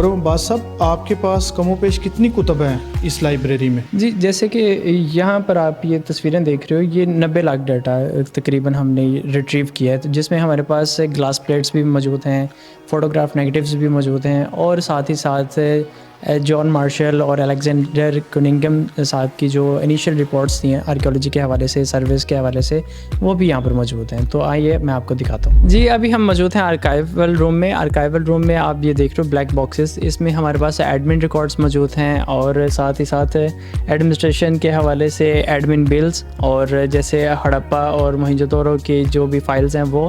خرم عباس صاحب، آپ کے پاس کم و بیش کتنی کتب ہیں اس لائبریری میں؟ جی جیسے کہ یہاں پر آپ یہ تصویریں دیکھ رہے ہو، یہ 90 لاکھ ڈیٹا تقریباً ہم نے ریٹریو کیا ہے، جس میں ہمارے پاس گلاس پلیٹس بھی موجود ہیں، فوٹوگراف نیگیٹیوز بھی موجود ہیں، اور ساتھ ہی ساتھ جان مارشل اور الیگزینڈر کننگم صاحب کی جو انیشیل رپورٹس تھیں آرکیولوجی کے حوالے سے، سروس کے حوالے سے، وہ بھی یہاں پر موجود ہیں۔ تو آئیے میں آپ کو دکھاتا ہوں۔ جی ابھی ہم موجود ہیں آرکائیول روم میں۔ آرکائیول روم میں آپ یہ دیکھ رہے ہو بلیک باکسز، اس میں ہمارے پاس ایڈمن ریکارڈس موجود ہیں، اور ساتھ ہی ساتھ ایڈمنسٹریشن کے حوالے سے ایڈمن بلز، اور جیسے ہڑپا اور موہنجو داڑو کی جو بھی فائلز ہیں وہ،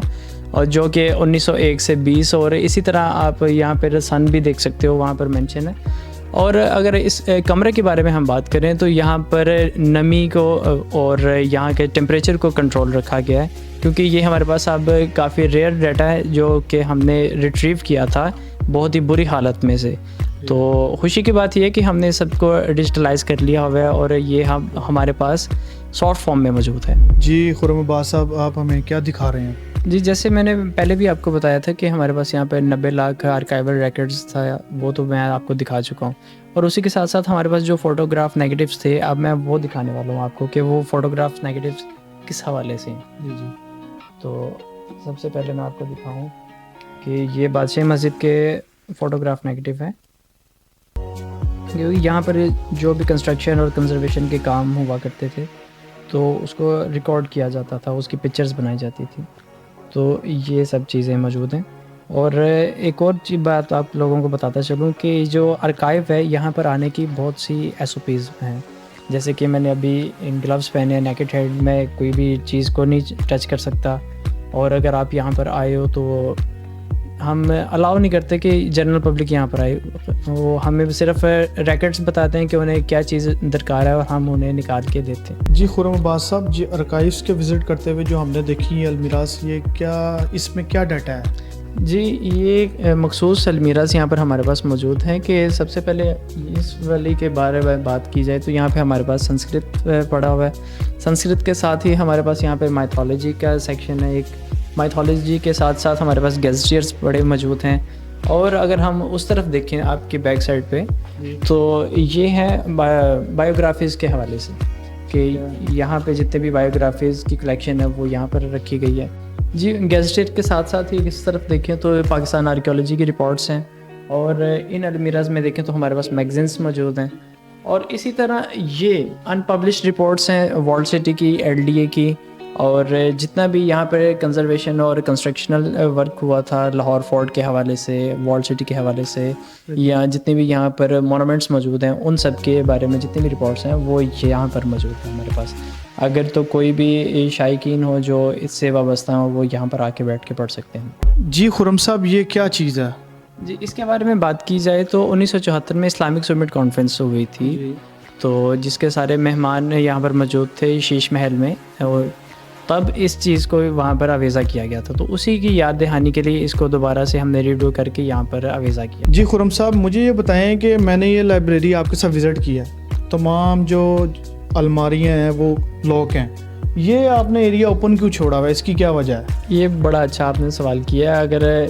اور جو کہ 1901 سے 20، اور اسی طرح آپ یہاں پر سن بھی دیکھ سکتے ہو، وہاں پر مینشن ہے۔ اور اگر اس کمرے کے بارے میں ہم بات کریں تو یہاں پر نمی کو اور یہاں کے ٹیمپریچر کو کنٹرول رکھا گیا ہے، کیونکہ یہ ہمارے پاس اب کافی ریئر ڈیٹا ہے جو کہ ہم نے ریٹریو کیا تھا بہت ہی بری حالت میں سے۔ تو خوشی کی بات یہ ہے کہ ہم نے سب کو ڈیجیٹلائز کر لیا ہوا ہے، اور یہ ہمارے پاس سافٹ فارم میں موجود ہے۔ جی خرم عباس صاحب، آپ ہمیں کیا دکھا رہے ہیں؟ جی جیسے میں نے پہلے بھی آپ کو بتایا تھا کہ ہمارے پاس یہاں پہ 90 لاکھ آرکائیول ریکارڈز تھا، وہ تو میں آپ کو دکھا چکا ہوں، اور اسی کے ساتھ ساتھ ہمارے پاس جو فوٹوگراف نیگیٹیوز تھے، اب میں وہ دکھانے والا ہوں آپ کو کہ وہ فوٹوگراف نیگیٹیوز کس حوالے سے ہیں۔ جی جی، تو سب سے پہلے میں آپ کو دکھاؤں کہ یہ بادشاہ مسجد کے فوٹوگراف نیگیٹیو ہیں، کیونکہ یہاں پر جو بھی کنسٹرکشن اور کنزرویشن کے کام ہوا کرتے تھے تو اس کو ریکارڈ کیا جاتا تھا، اس کی پکچرز بنائی جاتی تھی، تو یہ سب چیزیں موجود ہیں۔ اور ایک اور بات آپ لوگوں کو بتاتا چلوں کہ جو آرکائیو ہے، یہاں پر آنے کی بہت سی SOPs ہیں، جیسے کہ میں نے ابھی گلوز پہنے ہیں، نیکڈ ہینڈ میں کوئی بھی چیز کو نہیں ٹچ کر سکتا، اور اگر آپ یہاں پر آئے ہو تو ہم الاؤ نہیں کرتے کہ جنرل پبلک یہاں پر آئے، وہ ہمیں صرف ریکارڈس بتاتے ہیں کہ انہیں کیا چیز درکار ہے اور ہم انہیں نکال کے دیتے ہیں۔ جی خرم عباس صاحب، جی آرکائیوز کے وزٹ کرتے ہوئے جو ہم نے دیکھی ہیں المیراث، یہ کیا اس میں کیا ڈیٹا ہے؟ جی یہ مخصوص المیراث یہاں پر ہمارے پاس موجود ہیں کہ سب سے پہلے اس والی کے بارے میں بات کی جائے تو یہاں پہ ہمارے پاس سنسکرت پڑھا ہوا ہے، سنسکرت کے ساتھ ہی ہمارے پاس یہاں پہ مائتھولوجی کا سیکشن ہے، ایک مائتھولوجی کے ساتھ ساتھ ہمارے پاس گیزٹیئرس بڑے موجود ہیں، اور اگر ہم اس طرف دیکھیں آپ کی بیک سائڈ پہ تو یہ ہے بایوگرافیز کے حوالے سے، کہ یہاں پہ جتنے بھی بایوگرافیز کی کلیکشن ہے وہ یہاں پر رکھی گئی ہے۔ جی گیزٹیئر کے ساتھ ساتھ ہی اس طرف دیکھیں تو پاکستان آرکیولوجی کی رپورٹس ہیں، اور ان المیراز میں دیکھیں تو ہمارے پاس میگزینس موجود ہیں، اور اسی طرح یہ ان پبلشڈ رپورٹس ہیں وارل سٹی کی، LDA کی، اور جتنا بھی یہاں پر کنزرویشن اور کنسٹرکشنل ورک ہوا تھا لاہور فورٹ کے حوالے سے، وارل سٹی کے حوالے سے، یا جتنے بھی یہاں پر مونومنٹس موجود ہیں ان سب کے بارے میں جتنے بھی رپورٹس ہیں وہ یہاں پر موجود ہیں ہمارے پاس۔ اگر تو کوئی بھی شائقین ہو جو اس سے وابستہ ہو وہ یہاں پر آ کے بیٹھ کے پڑھ سکتے ہیں۔ جی خرم صاحب، یہ کیا چیز ہے؟ جی اس کے بارے میں بات کی جائے تو 1974 میں اسلامک سمٹ کانفرنس ہوئی تھی، تو جس کے سارے مہمان یہاں پر موجود تھے شیش محل میں، اور تب اس چیز کو وہاں پر آویزہ کیا گیا تھا، تو اسی کی یاد دہانی کے لیے اس کو دوبارہ سے ہم نے ریویو کر کے یہاں پر آویزہ کیا۔ جی خرم صاحب، مجھے یہ بتائیں کہ میں نے یہ لائبریری آپ کے ساتھ وزٹ کی ہے، تمام جو الماریاں ہیں وہ لاک ہیں، یہ آپ نے ایریا اوپن کیوں چھوڑا ہوا ہے؟ اس کی کیا وجہ ہے؟ یہ بڑا اچھا آپ نے سوال کیا ہے۔ اگر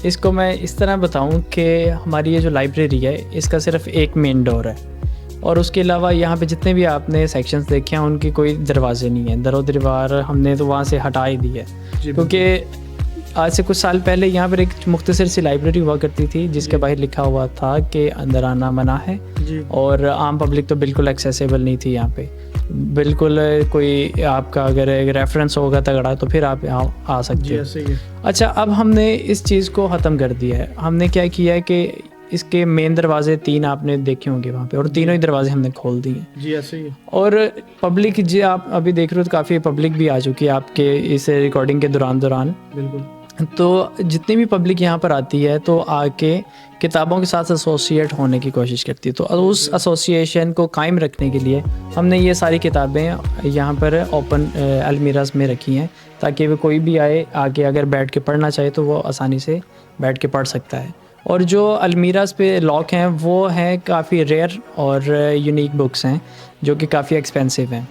اس کو میں اس طرح بتاؤں کہ ہماری یہ جو لائبریری ہے اس کا صرف ایک مین ڈور ہے، اور اس کے علاوہ یہاں پہ جتنے بھی آپ نے سیکشنز دیکھے ہیں ان کی کوئی دروازے نہیں ہیں، در و دیوار ہم نے تو وہاں سے ہٹا ہی دی ہے، کیونکہ آج سے کچھ سال پہلے یہاں پر ایک مختصر سی لائبریری ہوا کرتی تھی جس کے باہر لکھا ہوا تھا کہ اندر آنا منع ہے، اور عام پبلک تو بالکل ایکسیسیبل نہیں تھی یہاں پہ، بالکل کوئی آپ کا اگر ریفرنس ہوگا تگڑا تو پھر آپ یہاں آ سکتے ہیں۔ اچھا اب ہم نے اس چیز کو ختم کر دیا ہے، ہم نے کیا کیا ہے کہ اس کے مین دروازے 3 آپ نے دیکھے ہوں گے وہاں پہ، اور تینوں ہی دروازے ہم نے کھول دیے۔ جی ایسے ہی ہے۔ اور پبلک جی آپ ابھی دیکھ رہے ہو تو کافی پبلک بھی آ چکی ہے آپ کے اس ریکارڈنگ کے دوران، بالکل۔ تو جتنی بھی پبلک یہاں پر آتی ہے تو آ کے کتابوں کے ساتھ ایسوسیٹ ہونے کی کوشش کرتی ہے، تو اس ایسوسیشن کو قائم رکھنے کے لیے ہم نے یہ ساری کتابیں یہاں پر اوپن المیراز میں رکھی ہیں، تاکہ وہ کوئی بھی آئے آگے اگر بیٹھ کے پڑھنا چاہے تو وہ آسانی سے بیٹھ کے پڑھ سکتا ہے۔ اور جو المیراز پہ لاک ہیں وہ ہیں کافی ریئر اور یونیک بکس ہیں جو کہ کافی ایکسپینسو ہیں۔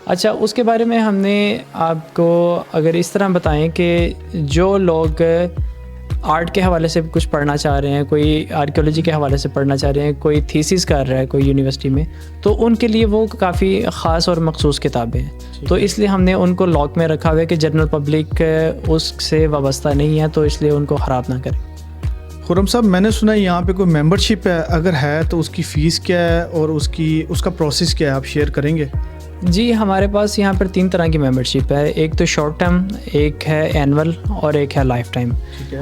اچھا اس کے بارے میں ہم نے آپ کو اگر اس طرح بتائیں کہ جو لوگ آرٹ کے حوالے سے کچھ پڑھنا چاہ رہے ہیں, کوئی آرکیولوجی کے حوالے سے پڑھنا چاہ رہے ہیں, کوئی تھیسس کر رہا ہے کوئی یونیورسٹی میں, تو ان کے لیے وہ کافی خاص اور مخصوص کتابیں ہیں. تو اس لیے ہم نے ان کو لاک میں رکھا ہوا ہے کہ جنرل پبلک اس سے وابستہ نہیں ہے, تو اس لیے ان کو خراب نہ کریں. خرم صاحب, میں نے سنا ہے یہاں پہ کوئی ممبرشپ ہے, اگر ہے تو اس کی فیس کیا ہے اور اس کا پروسیس کیا ہے, آپ شیئر کریں گے؟ جی, ہمارے پاس یہاں پر 3 طرح کی ممبرشپ ہے. ایک تو شارٹ ٹرم, ایک ہے اینول اور ایک ہے لائف ٹائم.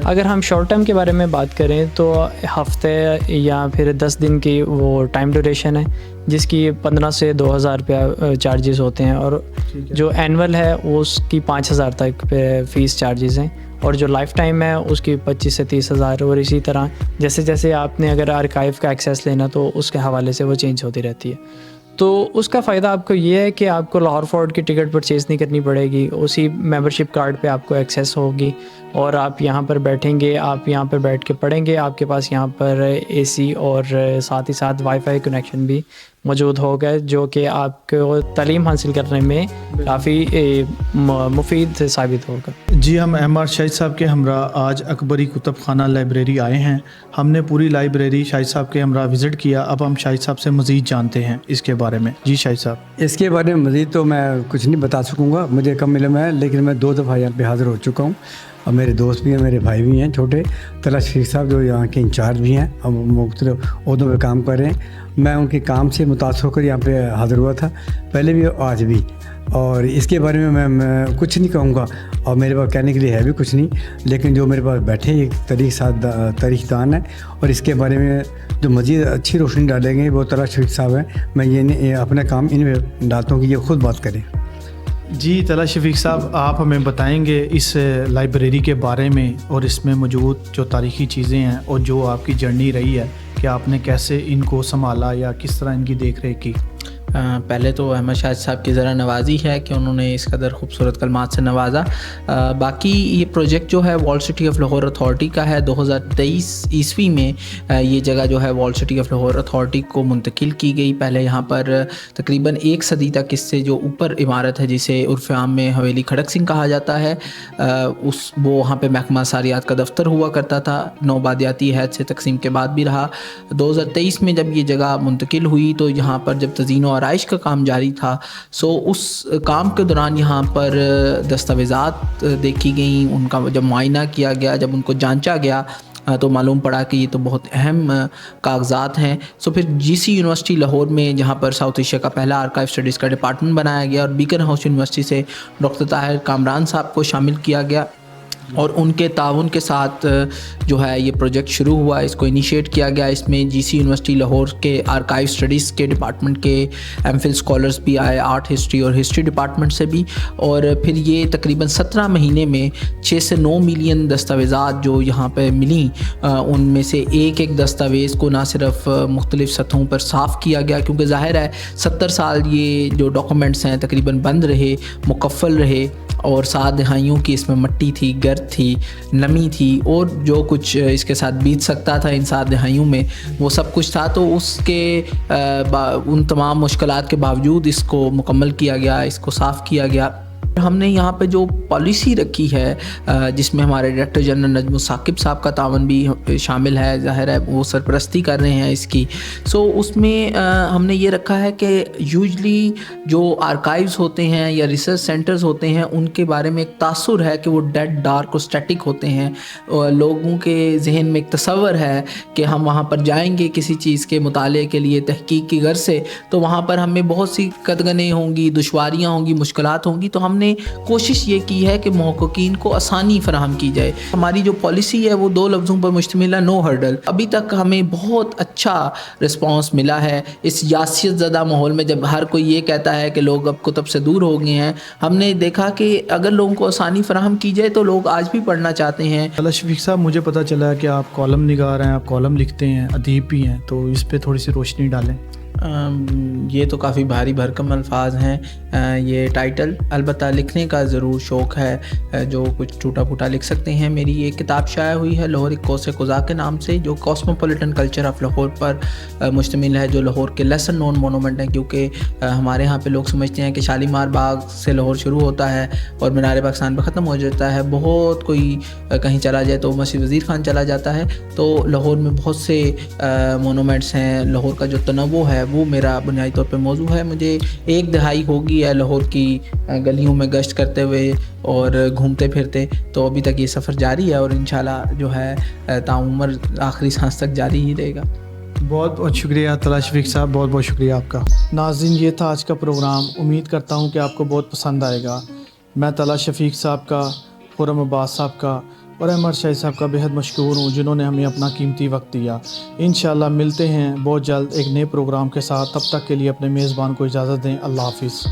اگر ہم شارٹ ٹرم کے بارے میں بات کریں تو ہفتے یا پھر 10 دن کی وہ ٹائم ڈیوریشن ہے, جس کی 1500 سے 2000 روپیہ چارجز ہوتے ہیں, اور جو اینول ہے اس کی 5000 تک فیس چارجز ہیں, اور جو لائف ٹائم ہے اس کی 25 سے 30,000. اور اسی طرح جیسے جیسے آپ نے اگر آرکائیو کا ایکسیس لینا تو اس کے حوالے سے وہ چینج ہوتی رہتی ہے. تو اس کا فائدہ آپ کو یہ ہے کہ آپ کو لاہور فورٹ کی ٹکٹ پرچیز نہیں کرنی پڑے گی, اسی ممبرشپ کارڈ پہ آپ کو ایکسیس ہوگی, اور آپ یہاں پر بیٹھیں گے, آپ یہاں پر بیٹھ کے پڑھیں گے. آپ کے پاس یہاں پر اے سی اور ساتھ ہی ساتھ وائی فائی کنیکشن بھی موجود ہوگا, جو کہ آپ کو تعلیم حاصل کرنے میں کافی مفید ثابت ہوگا. جی, ہم ایم آر شاہد صاحب کے ہمراہ آج اکبری کتب خانہ لائبریری آئے ہیں. ہم نے پوری لائبریری شاہد صاحب کے ہمراہ وزٹ کیا. اب ہم شاہد صاحب سے مزید جانتے ہیں اس کے بارے میں. جی شاہد صاحب. اس کے بارے میں مزید تو میں کچھ نہیں بتا سکوں گا, مجھے کم علم ہے, لیکن میں 2 دفعہ یہاں پہ حاضر ہو چکا ہوں, اور میرے دوست بھی ہیں, میرے بھائی بھی ہیں چھوٹے. طلعت شفیق صاحب جو یہاں کے انچارج بھی ہیں, اب مختلف عہدوں پہ کام کر رہے ہیں. میں ان کے کام سے متاثر ہو کر یہاں پہ حاضر ہوا تھا, پہلے بھی آج بھی. اور اس کے بارے میں میں کچھ نہیں کہوں گا, اور میرے پاس کہنے کے لیے ہے بھی کچھ نہیں, لیکن جو میرے پاس بیٹھے ایک تاریخ دان ہے, اور اس کے بارے میں جو مزید اچھی روشنی ڈالیں گے وہ طلعت شفیق صاحب ہیں. میں یہ اپنا کام ان میں ڈالتا ہوں کہ یہ خود بات کریں. جی طلعت شفیق صاحب, آپ ہمیں بتائیں گے اس لائبریری کے بارے میں, اور اس میں موجود جو تاریخی چیزیں ہیں اور جو آپ کی جرنی رہی ہے کہ آپ نے کیسے ان کو سنبھالا یا کس طرح ان کی دیکھ ریکھ کی. پہلے تو احمد شاہد صاحب کی ذرا نوازی ہے کہ انہوں نے اس قدر خوبصورت کلمات سے نوازا. باقی یہ پروجیکٹ جو ہے وال سٹی آف لاہور اتھارٹی کا ہے. 2023 عیسوی میں یہ جگہ جو ہے وال سٹی آف لاہور اتھارٹی کو منتقل کی گئی. پہلے یہاں پر تقریباً 1 صدی تک اس سے جو اوپر عمارت ہے جسے عرف عام میں حویلی کھڑک سنگھ کہا جاتا ہے, وہ وہاں پہ محکمہ ساریات کا دفتر ہوا کرتا تھا. نوبادیاتی حیث سے تقسیم کے بعد بھی رہا. 2023 میں جب یہ جگہ منتقل ہوئی تو یہاں پر جب تزئین و آرائش کا کام جاری تھا, اس کام کے دوران یہاں پر دستاویزات دیکھی گئیں. ان کا جب معائنہ کیا گیا, جب ان کو جانچا گیا, تو معلوم پڑا کہ یہ تو بہت اہم کاغذات ہیں. پھر جی سی یونیورسٹی لاہور میں, جہاں پر ساؤتھ ایشیا کا پہلا آرکائیو اسٹڈیز کا ڈپارٹمنٹ بنایا گیا, اور بیکن ہاؤس یونیورسٹی سے ڈاکٹر طاہر کامران صاحب کو شامل کیا گیا, اور ان کے تعاون کے ساتھ جو ہے یہ پروجیکٹ شروع ہوا, اس کو انیشیٹ کیا گیا. اس میں جی سی یونیورسٹی لاہور کے آرکائیو اسٹڈیز کے ڈپارٹمنٹ کے ایم فل اسکالرس بھی آئے, آرٹ ہسٹری اور ہسٹری ڈپارٹمنٹ سے بھی. اور پھر یہ تقریباً 17 مہینے میں 6 سے 9 ملین دستاویزات جو یہاں پہ ملیں, ان میں سے ایک دستاویز کو نہ صرف مختلف سطحوں پر صاف کیا گیا, کیونکہ ظاہر ہے 70 سال یہ جو ڈاکومنٹس ہیں تقریباً بند رہے, مکفل رہے, اور 7 دہائیوں کی اس میں مٹی تھی, گرد تھی, نمی تھی, اور جو کچھ اس کے ساتھ بیت سکتا تھا ان 7 دہائیوں میں وہ سب کچھ تھا. تو اس کے ان تمام مشکلات کے باوجود اس کو مکمل کیا گیا, اس کو صاف کیا گیا. ہم نے یہاں پہ جو پالیسی رکھی ہے, جس میں ہمارے ڈائریکٹر جنرل نجم الثاقب صاحب کا تعاون بھی شامل ہے, ظاہر ہے وہ سرپرستی کر رہے ہیں اس کی. اس میں ہم نے یہ رکھا ہے کہ یوزلی جو آرکائیوز ہوتے ہیں یا ریسرچ سینٹرز ہوتے ہیں, ان کے بارے میں ایک تاثر ہے کہ وہ ڈیڈ, ڈارک اور اسٹیٹک ہوتے ہیں. لوگوں کے ذہن میں ایک تصور ہے کہ ہم وہاں پر جائیں گے کسی چیز کے مطالعے کے لیے, تحقیق کی غرض سے, تو وہاں پر ہمیں بہت سی قدغنیں ہوں گی, دشواریاں ہوں گی, مشکلات ہوں گی. تو ہم نے کوشش یہ کی ہے کہ محققین کو آسانی فراہم کی جائے. ہماری جو پالیسی ہے وہ 2 لفظوں پر مشتمل ہے, نو ہرڈل. ابھی تک ہمیں بہت اچھا رسپانس ملا ہے اس یاسیت زدہ ماحول میں. جب ہر کوئی یہ کہتا ہے کہ لوگ اب کتب سے دور ہو گئے ہیں, ہم نے دیکھا کہ اگر لوگوں کو آسانی فراہم کی جائے تو لوگ آج بھی پڑھنا چاہتے ہیں. طلعت شفیق صاحب, مجھے پتہ چلا ہے کہ آپ کالم نگار ہیں, آپ کالم لکھتے ہیں, ادیب بھی ہیں, تو اس پہ تھوڑی سی روشنی ڈالیں. یہ تو کافی بھاری بھرکم الفاظ ہیں. یہ ٹائٹل البتہ لکھنے کا ضرور شوق ہے، جو کچھ ٹوٹا پھوٹا لکھ سکتے ہیں. میری یہ کتاب شائع ہوئی ہے لاہور ایک کوس قزاق کے نام سے، جو کاسموپولیٹن کلچر آف لاہور پر مشتمل ہے، جو لاہور کے لیسن نون مونومنٹ ہیں. کیونکہ ہمارے ہاں پہ لوگ سمجھتے ہیں کہ شالیمار باغ سے لاہور شروع ہوتا ہے اور مینار پاکستان پہ ختم ہو جاتا ہے. بہت کوئی کہیں چلا جائے تو مسجد وزیر خان چلا جاتا ہے. تو لاہور میں بہت سے مونومنٹس ہیں. لاہور کا جو تنوع ہے وہ میرا بنیادی طور پہ موضوع ہے. مجھے 1 دہائی ہوگی ہے لاہور کی گلیوں میں گشت کرتے ہوئے اور گھومتے پھرتے. تو ابھی تک یہ سفر جاری ہے اور انشاءاللہ جو ہے تعمر آخری سانس تک جاری ہی رہے گا. بہت بہت شکریہ طلحہ شفیق صاحب، بہت بہت شکریہ آپ کا. ناظرین، یہ تھا آج کا پروگرام. امید کرتا ہوں کہ آپ کو بہت پسند آئے گا. میں طلحہ شفیق صاحب کا، خرم عباس صاحب کا اور احمد شاہد صاحب کا بہت مشکور ہوں، جنہوں نے ہمیں اپنا قیمتی وقت دیا. انشاءاللہ ملتے ہیں بہت جلد ایک نئے پروگرام کے ساتھ. تب تک کے لیے اپنے میزبان کو اجازت دیں. اللہ حافظ.